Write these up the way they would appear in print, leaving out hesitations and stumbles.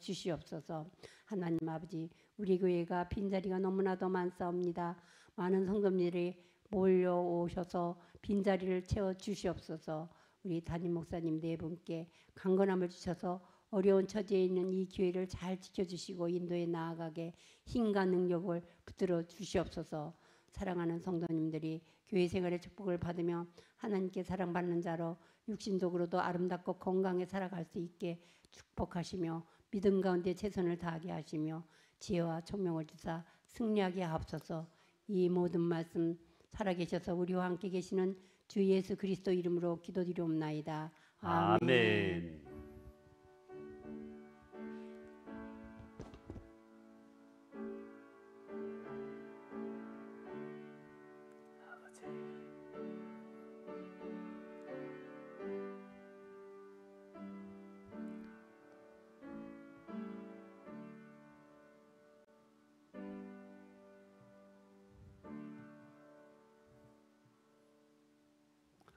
주시옵소서. 하나님 아버지, 우리 교회가 빈자리가 너무나도 많사옵니다. 많은 성도님들이 몰려오셔서 빈자리를 채워 주시옵소서. 우리 담임 목사님 네 분께 강건함을 주셔서 어려운 처지에 있는 이 교회를 잘 지켜주시고 인도에 나아가게 힘과 능력을 붙들어 주시옵소서. 사랑하는 성도님들이 교회 생활의 축복을 받으며 하나님께 사랑받는 자로 육신적으로도 아름답고 건강에 살아갈 수 있게 축복하시며 믿음 가운데 최선을 다하게 하시며 지혜와 총명을 주사 승리하게 하옵소서. 이 모든 말씀 살아계셔서 우리와 함께 계시는 주 예수 그리스도 이름으로 기도드리옵나이다. 아멘. 아멘.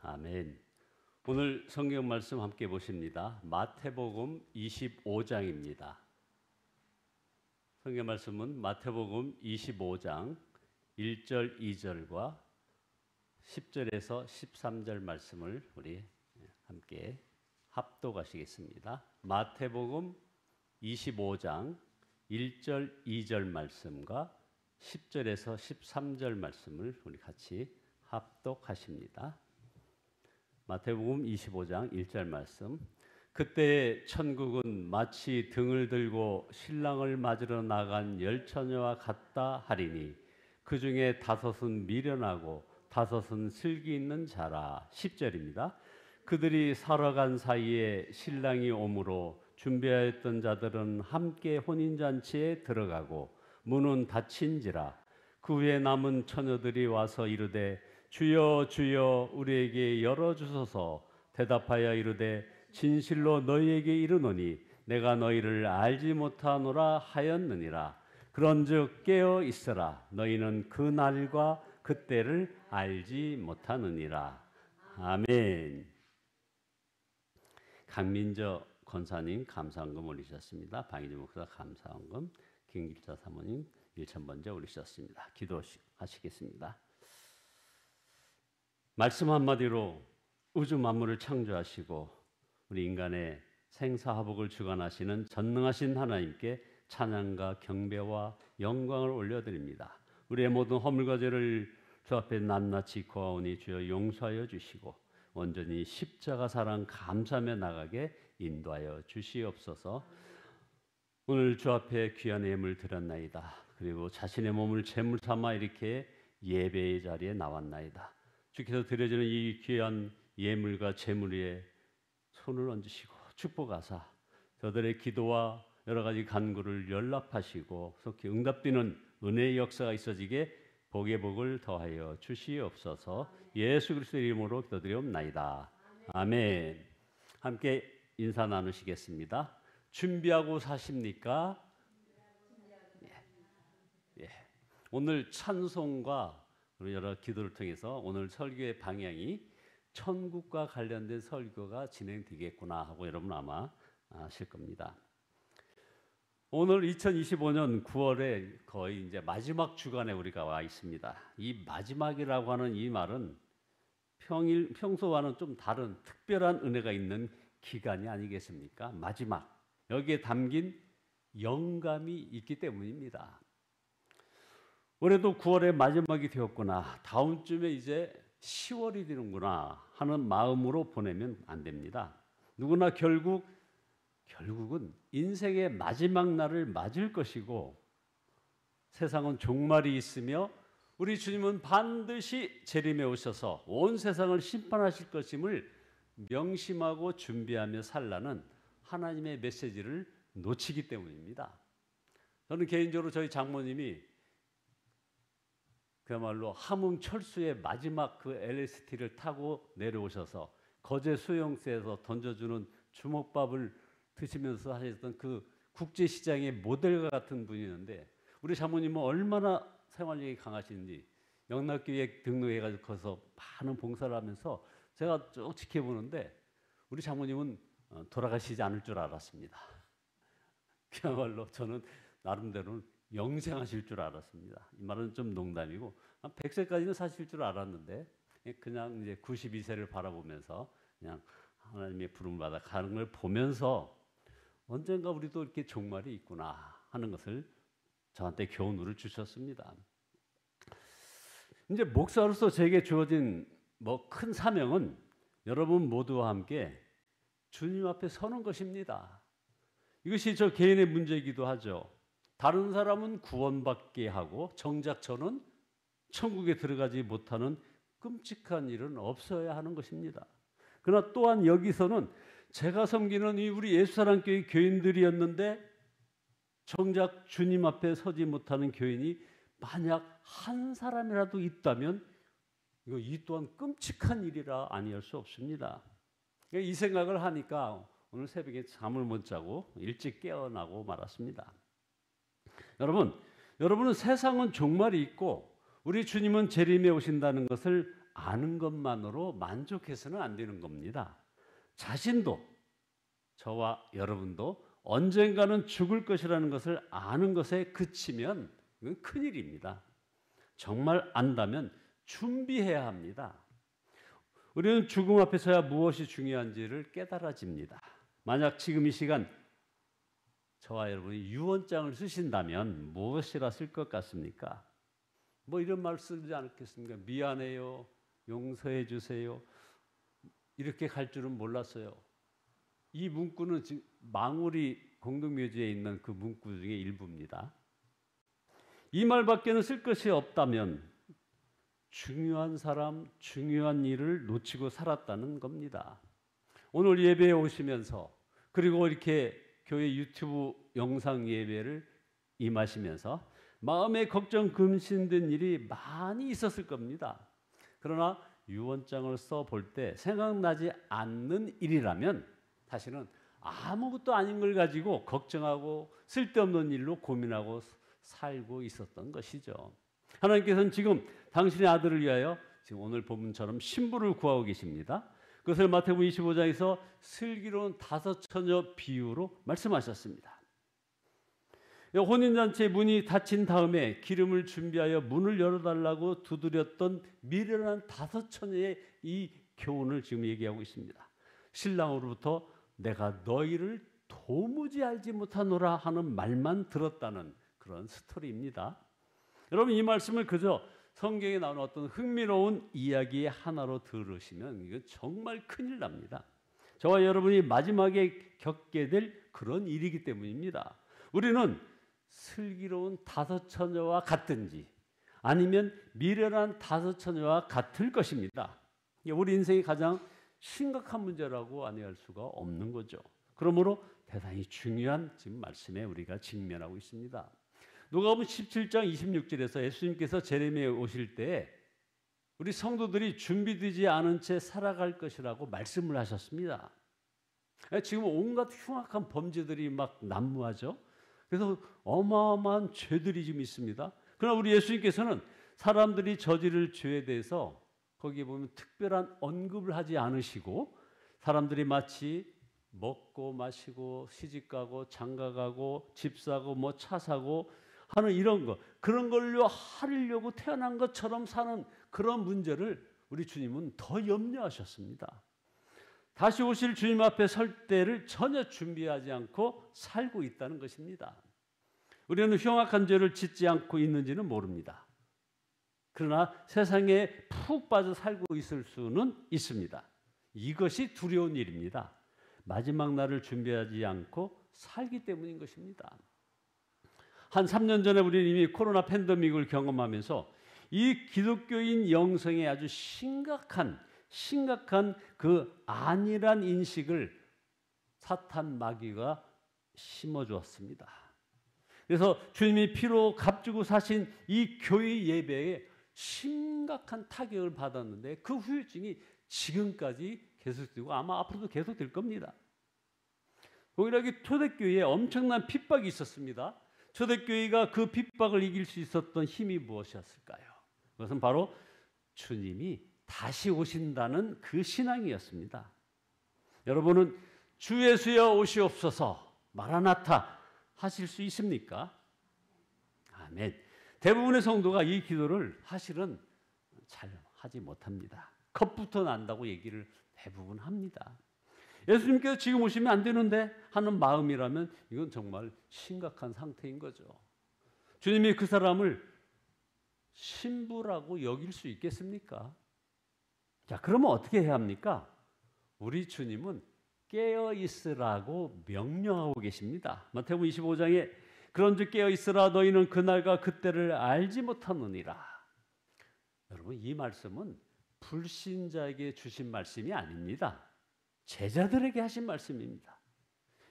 아멘. 오늘 성경 말씀 함께 보십니다. 마태복음 25장입니다. 성경 말씀은 마태복음 25장 1절, 2절과 10절에서 13절 말씀을 우리 함께 합독하시겠습니다. 마태복음 25장 1절, 2절 말씀과 10절에서 13절 말씀을 우리 같이 합독하십니다. 마태복음 25장 1절 말씀. 그때 천국은 마치 등을 들고 신랑을 맞으러 나간 열처녀와 같다 하리니 그 중에 5은 미련하고 5은 슬기 있는 자라. 10절입니다. 그들이 살아간 사이에 신랑이 오므로 준비하였던 자들은 함께 혼인잔치에 들어가고 문은 닫힌지라. 그 후에 남은 처녀들이 와서 이르되 주여 주여 우리에게 열어주소서. 대답하여 이르되 진실로 너희에게 이르노니 내가 너희를 알지 못하노라 하였느니라. 그런즉 깨어 있으라. 너희는 그 날과 그때를 알지 못하느니라. 아멘. 강민저 권사님 감사헌금 올리셨습니다. 방희주 목사 감사헌금, 김길자 사모님 1,000번째 올리셨습니다. 기도하시겠습니다. 말씀 한마디로 우주 만물을 창조하시고 우리 인간의 생사화복을 주관하시는 전능하신 하나님께 찬양과 경배와 영광을 올려드립니다. 우리의 모든 허물과 죄를 주 앞에 낱낱이 고하오니 주여 용서하여 주시고 온전히 십자가 사랑 감사하며 나가게 인도하여 주시옵소서. 오늘 주 앞에 귀한 예물 드렸나이다. 그리고 자신의 몸을 제물 삼아 이렇게 예배의 자리에 나왔나이다. 주께서 드려지는 이 귀한 예물과 제물 위에 손을 얹으시고 축복하사 저들의 기도와 여러 가지 간구를 연락하시고 속히 응답되는 은혜의 역사가 있어지게 복의 복을 더하여 주시옵소서. 예수 그리스도의 이름으로 기도드리옵나이다. 아멘. 함께 인사 나누시겠습니다. 준비하고 사십니까? 예. 오늘 찬송과 여러 기도를 통해서 오늘 설교의 방향이 천국과 관련된 설교가 진행되겠구나 하고 여러분 아마 아실 겁니다. 오늘 2025년 9월에 거의 이제 마지막 주간에 우리가 와 있습니다. 이 마지막이라고 하는 이 말은 평소와는 좀 다른 특별한 은혜가 있는 기간이 아니겠습니까? 마지막. 여기에 담긴 영감이 있기 때문입니다. 올해도 9월의 마지막이 되었구나. 다음 주에 이제 10월이 되는구나 하는 마음으로 보내면 안 됩니다. 누구나 결국은 인생의 마지막 날을 맞을 것이고 세상은 종말이 있으며 우리 주님은 반드시 재림에 오셔서 온 세상을 심판하실 것임을 명심하고 준비하며 살라는 하나님의 메시지를 놓치기 때문입니다. 저는 개인적으로 저희 장모님이 그야말로 함흥 철수의 마지막 그 LST를 타고 내려오셔서 거제 수용소에서 던져주는 주먹밥을 드시면서 하셨던 그 국제시장의 모델과 같은 분이었는데 우리 장모님은 얼마나 생활력이 강하신지 영락교회 등록해가지고 거기서 많은 봉사를 하면서 제가 쭉 지켜보는데 우리 장모님은 돌아가시지 않을 줄 알았습니다. 그야말로 저는 나름대로는 영생하실 줄 알았습니다. 이 말은 좀 농담이고 한 100세까지는 사실 줄 알았는데 그냥 이제 92세를 바라보면서 그냥 하나님의 부름을 받아 가는 걸 보면서 언젠가 우리도 이렇게 종말이 있구나 하는 것을 저한테 교훈을 주셨습니다. 이제 목사로서 제게 주어진 큰 사명은 여러분 모두와 함께 주님 앞에 서는 것입니다. 이것이 저 개인의 문제이기도 하죠. 다른 사람은 구원받게 하고 정작 저는 천국에 들어가지 못하는 끔찍한 일은 없어야 하는 것입니다. 그러나 또한 여기서는 제가 섬기는 이 우리 예수사랑교회 교인들이었는데 정작 주님 앞에 서지 못하는 교인이 만약 한 사람이라도 있다면 이 또한 끔찍한 일이라 아니할 수 없습니다. 이 생각을 하니까 오늘 새벽에 잠을 못 자고 일찍 깨어나고 말았습니다. 여러분은 세상은 종말이 있고 우리 주님은 재림에 오신다는 것을 아는 것만으로 만족해서는 안 되는 겁니다. 자신도 저와 여러분도 언젠가는 죽을 것이라는 것을 아는 것에 그치면 이건 큰일입니다. 정말 안다면 준비해야 합니다. 우리는 죽음 앞에서야 무엇이 중요한지를 깨달아집니다. 만약 지금 이 시간 저와 여러분이 유언장을 쓰신다면 무엇이라 쓸 것 같습니까? 이런 말 쓰지 않겠습니까? 미안해요, 용서해 주세요. 이렇게 갈 줄은 몰랐어요. 이 문구는 지금 망우리 공동묘지에 있는 그 문구 중에 일부입니다. 이 말밖에는 쓸 것이 없다면 중요한 사람, 중요한 일을 놓치고 살았다는 겁니다. 오늘 예배에 오시면서 그리고 이렇게 교회 유튜브 영상 예배를 임하시면서 마음에 걱정 근심된 일이 많이 있었을 겁니다. 그러나 유언장을 써볼 때 생각나지 않는 일이라면 사실은 아무것도 아닌 걸 가지고 걱정하고 쓸데없는 일로 고민하고 살고 있었던 것이죠. 하나님께서는 지금 당신의 아들을 위하여 지금 오늘 본문처럼 신부를 구하고 계십니다. 그것을 마태복음 25장에서 슬기로운 5 처녀 비유로 말씀하셨습니다. 혼인잔치의 문이 닫힌 다음에 기름을 준비하여 문을 열어달라고 두드렸던 미련한 5 처녀의 이 교훈을 지금 얘기하고 있습니다. 신랑으로부터 내가 너희를 도무지 알지 못하노라 하는 말만 들었다는 그런 스토리입니다. 여러분 이 말씀을 그저 성경에 나오는 어떤 흥미로운 이야기의 하나로 들으시면 이건 정말 큰일 납니다. 저와 여러분이 마지막에 겪게 될 그런 일이기 때문입니다. 우리는 슬기로운 5 처녀와 같든지 아니면 미련한 5 처녀와 같을 것입니다. 우리 인생의 가장 심각한 문제라고 아니할 수가 없는 거죠. 그러므로 대단히 중요한 지금 말씀에 우리가 직면하고 있습니다. 누가복음 17장 26절에서 예수님께서 재림에 오실 때 우리 성도들이 준비되지 않은 채 살아갈 것이라고 말씀을 하셨습니다. 지금 온갖 흉악한 범죄들이 막 난무하죠. 그래서 어마어마한 죄들이 지금 있습니다. 그러나 우리 예수님께서는 사람들이 저지를 죄에 대해서 거기에 보면 특별한 언급을 하지 않으시고 사람들이 마치 먹고 마시고 시집가고 장가가고 집 사고 차 사고 하는 이런 거 그런 걸로 하려고 태어난 것처럼 사는 그런 문제를 우리 주님은 더 염려하셨습니다. 다시 오실 주님 앞에 설 때를 전혀 준비하지 않고 살고 있다는 것입니다. 우리는 흉악한 죄를 짓지 않고 있는지는 모릅니다. 그러나 세상에 푹 빠져 살고 있을 수는 있습니다. 이것이 두려운 일입니다. 마지막 날을 준비하지 않고 살기 때문인 것입니다. 한 3년 전에 우리는 이미 코로나 팬데믹을 경험하면서 이 기독교인 영성에 아주 심각한 그 안일한 인식을 사탄 마귀가 심어주었습니다. 그래서 주님이 피로 값주고 사신 이 교회 예배에 심각한 타격을 받았는데 그 후유증이 지금까지 계속되고 아마 앞으로도 계속될 겁니다. 거기다가 초대교회에 엄청난 핍박이 있었습니다. 초대교회가 그 핍박을 이길 수 있었던 힘이 무엇이었을까요? 그것은 바로 주님이 다시 오신다는 그 신앙이었습니다. 여러분은 주 예수여 오시옵소서 마라나타 하실 수 있습니까? 아멘. 대부분의 성도가 이 기도를 사실은 잘 하지 못합니다. 겁부터 난다고 얘기를 대부분 합니다. 예수님께서 지금 오시면 안 되는데 하는 마음이라면 이건 정말 심각한 상태인 거죠. 주님이 그 사람을 신부라고 여길 수 있겠습니까? 자, 그러면 어떻게 해야 합니까? 우리 주님은 깨어 있으라고 명령하고 계십니다. 마태복음 25장에 그런즉 깨어 있으라 너희는 그날과 그때를 알지 못하느니라. 여러분, 이 말씀은 불신자에게 주신 말씀이 아닙니다. 제자들에게 하신 말씀입니다.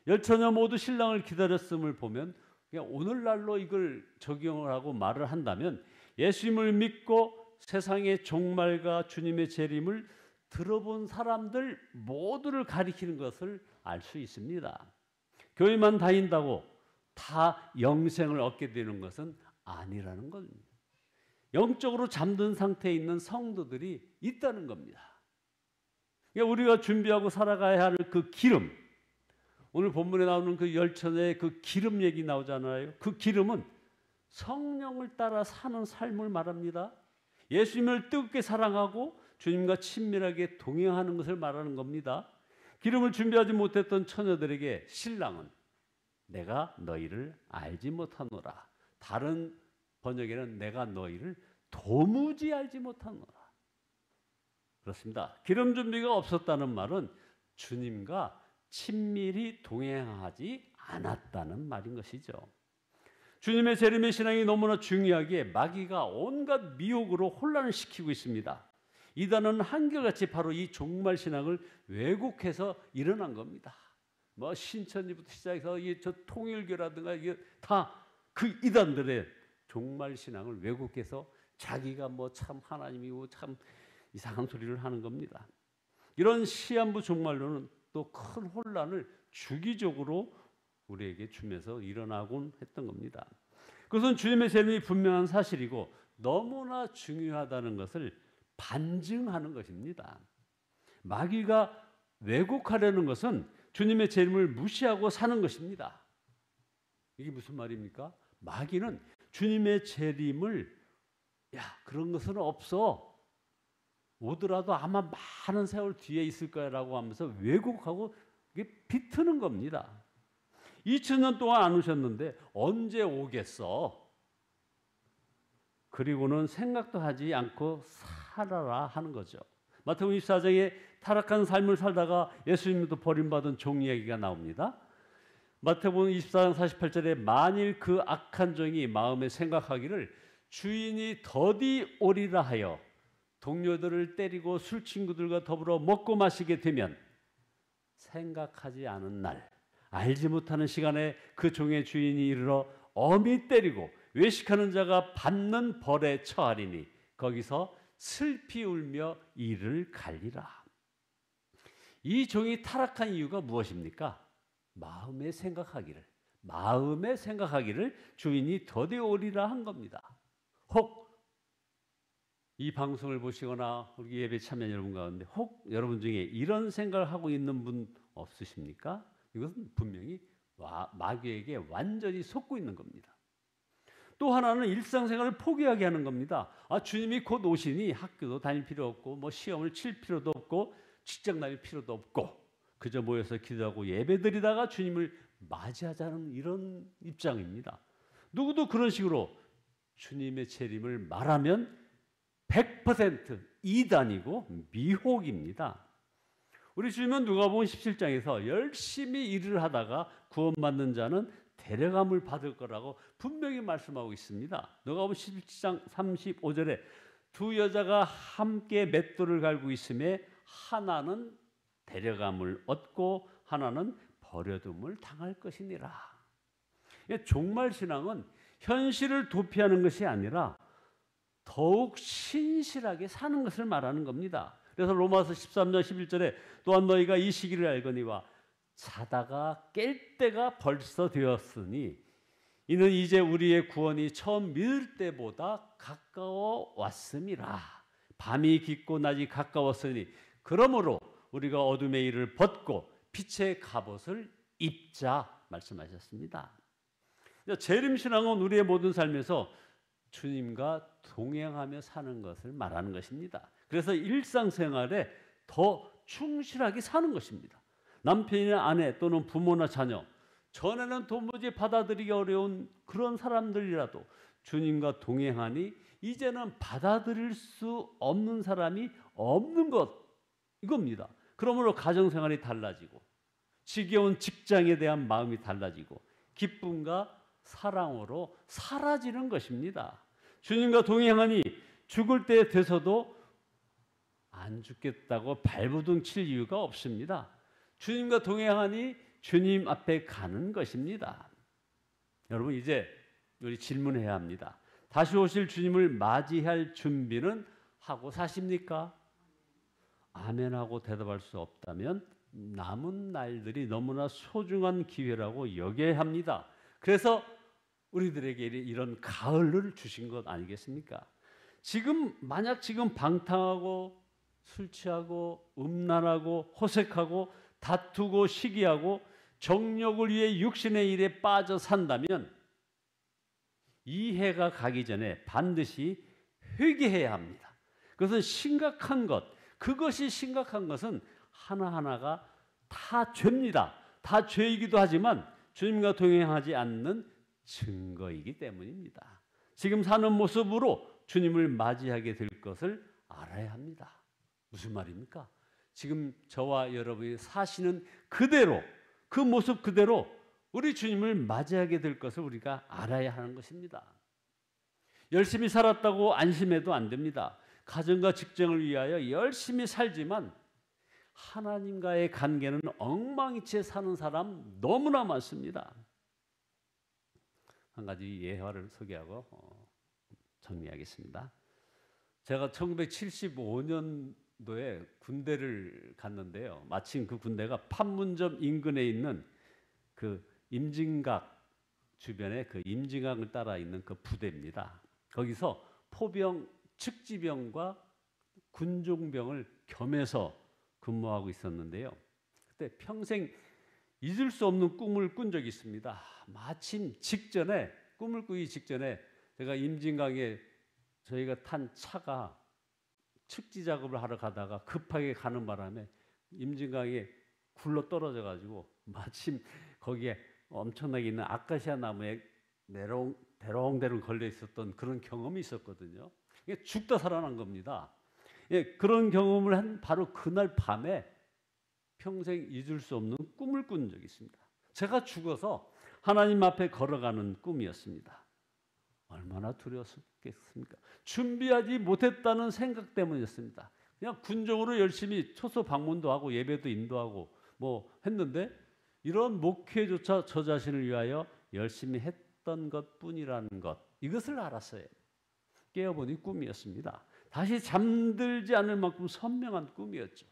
열처녀 모두 신랑을 기다렸음을 보면 그냥 오늘날로 이걸 적용을 하고 말을 한다면 예수님을 믿고 세상의 종말과 주님의 재림을 들어본 사람들 모두를 가리키는 것을 알 수 있습니다. 교회만 다닌다고 다 영생을 얻게 되는 것은 아니라는 겁니다. 영적으로 잠든 상태에 있는 성도들이 있다는 겁니다. 그러니까 우리가 준비하고 살아가야 할 그 기름, 오늘 본문에 나오는 그 열처녀의 그 기름 얘기 나오잖아요. 그 기름은 성령을 따라 사는 삶을 말합니다. 예수님을 뜨겁게 사랑하고 주님과 친밀하게 동행하는 것을 말하는 겁니다. 기름을 준비하지 못했던 처녀들에게 신랑은 내가 너희를 알지 못하노라. 다른 번역에는 내가 너희를 도무지 알지 못하노라. 그렇습니다. 기름 준비가 없었다는 말은 주님과 친밀히 동행하지 않았다는 말인 것이죠. 주님의 재림의 신앙이 너무나 중요하기에 마귀가 온갖 미혹으로 혼란을 시키고 있습니다. 이단은 한결같이 바로 이 종말 신앙을 왜곡해서 일어난 겁니다. 뭐 신천지부터 시작해서 저 통일교라든가 이게 다 그 이단들의 종말 신앙을 왜곡해서 자기가 뭐 참 하나님이고 참 이상한 소리를 하는 겁니다. 이런 시한부 종말론은 또 큰 혼란을 주기적으로 우리에게 주면서 일어나곤 했던 겁니다. 그것은 주님의 재림이 분명한 사실이고 너무나 중요하다는 것을 반증하는 것입니다. 마귀가 왜곡하려는 것은 주님의 재림을 무시하고 사는 것입니다. 이게 무슨 말입니까? 마귀는 주님의 재림을 그런 것은 없어. 오더라도 아마 많은 세월 뒤에 있을 거라고 하면서 왜곡하고 이게 비트는 겁니다. 2000년 동안 안 오셨는데 언제 오겠어? 그리고는 생각도 하지 않고 살아라 하는 거죠. 마태복음 24장에 타락한 삶을 살다가 예수님도 버림받은 종 이야기가 나옵니다. 마태복음 24장 48절에 만일 그 악한 종이 마음에 생각하기를 주인이 더디 오리라 하여 동료들을 때리고 술 친구들과 더불어 먹고 마시게 되면 생각하지 않은 날 알지 못하는 시간에 그 종의 주인이 이르러 엄히 때리고 외식하는 자가 받는 벌에 처하리니 거기서 슬피 울며 이를 갈리라. 이 종이 타락한 이유가 무엇입니까? 마음에 생각하기를 주인이 더디 오리라 한 겁니다. 혹 이 방송을 보시거나 우리 예배 참여 여러분 가운데 혹 여러분 중에 이런 생각을 하고 있는 분 없으십니까? 이것은 분명히 마귀에게 완전히 속고 있는 겁니다. 또 하나는 일상생활을 포기하게 하는 겁니다. 주님이 곧 오시니 학교도 다닐 필요 없고 뭐 시험을 칠 필요도 없고 직장 다닐 필요도 없고 그저 모여서 기도하고 예배드리다가 주님을 맞이하자는 이런 입장입니다. 누구도 그런 식으로 주님의 재림을 말하면 100% 이단이고 미혹입니다. 우리 주님은 누가복음 17장에서 열심히 일을 하다가 구원받는 자는 데려감을 받을 거라고 분명히 말씀하고 있습니다. 누가복음 17장 35절에 두 여자가 함께 맷돌을 갈고 있음에 하나는 데려감을 얻고 하나는 버려둠을 당할 것이니라. 종말 신앙은 현실을 도피하는 것이 아니라 더욱 신실하게 사는 것을 말하는 겁니다. 그래서 로마서 13장 11절에 또한 너희가 이 시기를 알거니와 자다가 깰 때가 벌써 되었으니 이는 이제 우리의 구원이 처음 믿을 때보다 가까워 왔음이라. 밤이 깊고 낮이 가까웠으니 그러므로 우리가 어둠의 일을 벗고 빛의 갑옷을 입자 말씀하셨습니다. 재림신앙은 우리의 모든 삶에서 주님과 동행하며 사는 것을 말하는 것입니다. 그래서 일상생활에 더 충실하게 사는 것입니다. 남편이나 아내 또는 부모나 자녀, 전에는 도무지 받아들이기 어려운 그런 사람들이라도 주님과 동행하니 이제는 받아들일 수 없는 사람이 없는 것, 이겁니다. 그러므로 가정생활이 달라지고 지겨운 직장에 대한 마음이 달라지고 기쁨과 사랑으로 사라지는 것입니다. 주님과 동행하니 죽을 때 돼서도 안 죽겠다고 발버둥 칠 이유가 없습니다. 주님과 동행하니 주님 앞에 가는 것입니다. 여러분, 이제 우리 질문해야 합니다. 다시 오실 주님을 맞이할 준비는 하고 사십니까? 아멘하고 대답할 수 없다면 남은 날들이 너무나 소중한 기회라고 여겨야 합니다. 그래서 우리들에게 이런 가을을 주신 것 아니겠습니까? 만약 지금 방탕하고 술 취하고 음란하고 호색하고 다투고 시기하고 정욕을 위해 육신의 일에 빠져 산다면 이 해가 가기 전에 반드시 회개해야 합니다. 그것은 심각한 것, 그것이 심각한 것은 하나하나가 다 죄입니다. 다 죄이기도 하지만 주님과 동행하지 않는 증거이기 때문입니다. 지금 사는 모습으로 주님을 맞이하게 될 것을 알아야 합니다. 무슨 말입니까? 지금 저와 여러분이 사시는 그대로, 그 모습 그대로 우리 주님을 맞이하게 될 것을 우리가 알아야 하는 것입니다. 열심히 살았다고 안심해도 안 됩니다. 가정과 직장을 위하여 열심히 살지만 하나님과의 관계는 엉망이채 사는 사람 너무나 많습니다. 한 가지 예화를 소개하고 정리하겠습니다. 제가 1975년도에 군대를 갔는데요. 마침 그 군대가 판문점 인근에 있는 그 임진각 주변에 그 임진각을 따라 있는 그 부대입니다. 거기서 포병, 측지병과 군종병을 겸해서 근무하고 있었는데요. 그때 평생 잊을 수 없는 꿈을 꾼 적이 있습니다. 마침 직전에, 꿈을 꾸기 직전에 제가 임진강에 저희가 탄 차가 측지 작업을 하러 가다가 급하게 가는 바람에 임진강에 굴러 떨어져 가지고 마침 거기에 엄청나게 있는 아카시아 나무에 대롱대롱 걸려 있었던 그런 경험이 있었거든요. 죽다 살아난 겁니다. 그런 경험을 한 바로 그날 밤에 평생 잊을 수 없는 꿈을 꾼 적이 있습니다. 제가 죽어서 하나님 앞에 걸어가는 꿈이었습니다. 얼마나 두려웠겠습니까? 준비하지 못했다는 생각 때문이었습니다. 그냥 군종으로 열심히 초소 방문도 하고 예배도 인도하고 뭐 했는데 이런 목회조차 저 자신을 위하여 열심히 했던 것뿐이라는 것, 이것을 알았어요. 깨어보니 꿈이었습니다. 다시 잠들지 않을 만큼 선명한 꿈이었죠.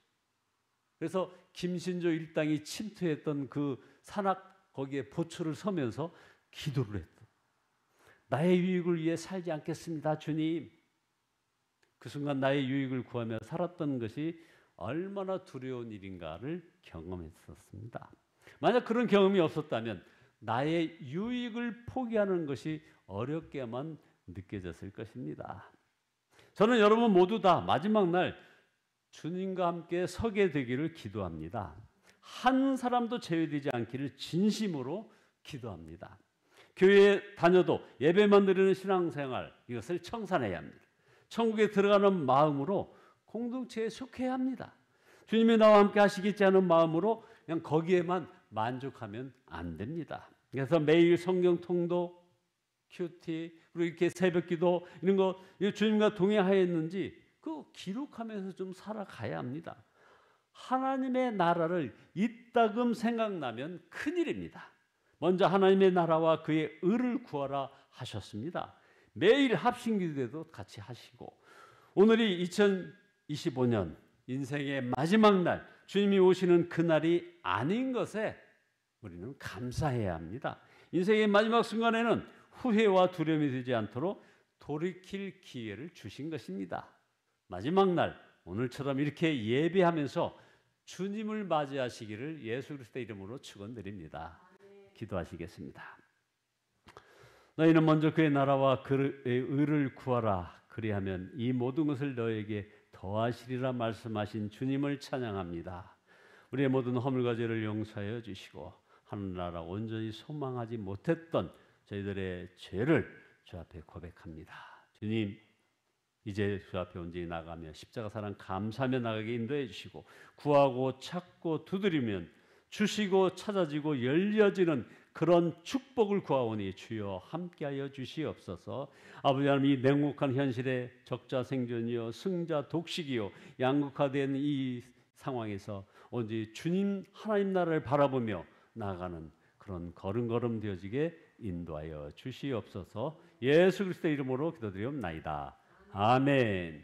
그래서 김신조 일당이 침투했던 그 산악 거기에 보초를 서면서 기도를 했다. 나의 유익을 위해 살지 않겠습니다, 주님. 그 순간 나의 유익을 구하며 살았던 것이 얼마나 두려운 일인가를 경험했었습니다. 만약 그런 경험이 없었다면 나의 유익을 포기하는 것이 어렵게만 느껴졌을 것입니다. 저는 여러분 모두 다 마지막 날 주님과 함께 서게 되기를 기도합니다. 한 사람도 제외되지 않기를 진심으로 기도합니다. 교회에 다녀도 예배만 드리는 신앙생활, 이것을 청산해야 합니다. 천국에 들어가는 마음으로 공동체에 속해야 합니다. 주님이 나와 함께 하시겠지 하는 마음으로 그냥 거기에만 만족하면 안 됩니다. 그래서 매일 성경 통독, 큐티, 그리고 이렇게 새벽기도 이런 거 주님과 동행하였는지 그 기록하면서 좀 살아가야 합니다. 하나님의 나라를 이따금 생각나면 큰일입니다. 먼저 하나님의 나라와 그의 의를 구하라 하셨습니다. 매일 합심기도도 같이 하시고 오늘이 2025년 인생의 마지막 날 주님이 오시는 그날이 아닌 것에 우리는 감사해야 합니다. 인생의 마지막 순간에는 후회와 두려움이 되지 않도록 돌이킬 기회를 주신 것입니다. 마지막 날 오늘처럼 이렇게 예배하면서 주님을 맞이하시기를 예수 그리스도의 이름으로 축원드립니다. 기도하시겠습니다. 너희는 먼저 그의 나라와 그의 의를 구하라. 그리하면 이 모든 것을 너에게 더하시리라 말씀하신 주님을 찬양합니다. 우리의 모든 허물과 죄를 용서하여 주시고 하늘나라 온전히 소망하지 못했던 저희들의 죄를 주 앞에 고백합니다. 주님, 이제 주 앞에 온전히 나가며 십자가 사랑 감사하며 나가게 인도해 주시고 구하고 찾고 두드리면 주시고 찾아지고 열려지는 그런 축복을 구하오니 주여 함께하여 주시옵소서. 아버지 하나님, 이 냉혹한 현실의 적자 생존이요 승자 독식이요 양극화된 이 상황에서 온전히 주님 하나님 나라를 바라보며 나아가는 그런 걸음걸음 되어지게 인도하여 주시옵소서. 예수 그리스도의 이름으로 기도드리옵나이다. 아멘.